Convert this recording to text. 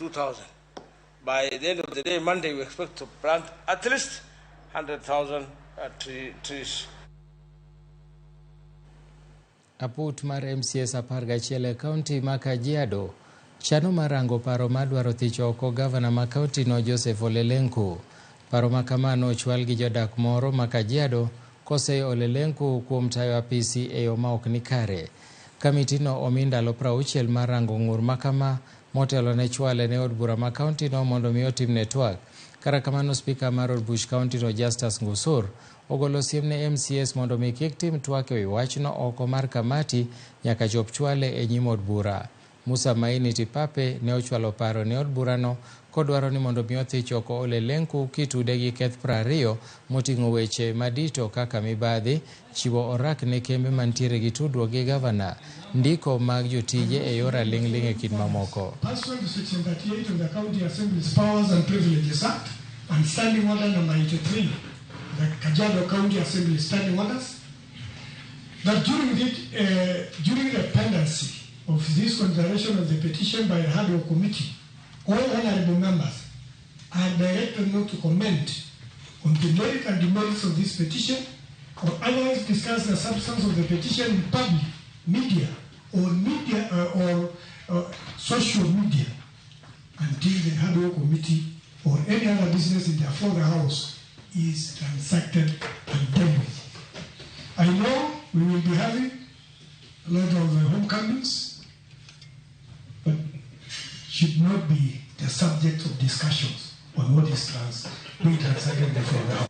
2,000. By the end of the day, Monday, we expect to plant at least 100,000 trees. Aput mar MCS apar gachiel County ma Kajiado chano marango paro madwaro thicho oko gavana ma county no Joseph Ole Lenku. Paro makamano ochwal gi jadak moro ma Kajiado kose Ole Lenku kuom tayo apisi e yo ma ok ni kare. Kamiti no omi ndalo 60 marango ng'ur makama motelo ne chwale ne od bura ma county no mondo mi otim network. Kara kamano spika mar od buch county no Justus Ngusur ogolo siem ne MCS mondo mi kik tim twak e wachno oko mar kamati nyaka chop chwale e nyim od bura. Musa Maini Tipape ne ochwalo paro ne od burano kodwaro ni mondo mi othich oko Ole Lenku kitude gi keth 20 moting'o weche madito kaka mibadhi, chiwo orak ne kembe mantiere gi tudruok gi gavana, ndiko mag jotije e yor aling'ling' e kind mamoko. Pursuant to Section 38 of the County Assembly's Powers and Privileges Act and Standing Order number 83, the Kajiado County Assembly Standing Orders, that during the pendency of this consideration of the petition by the Hardware Committee, all honorable members are directed not to comment on the merit and demerits of this petition or otherwise discuss the substance of the petition in public, media, or social media until the Hardware Committee or any other business in the floor of the House is transacted and dealt with. I know we will be having a lot of homecomings, but should not be the subject of discussions on what is being transacted before the House.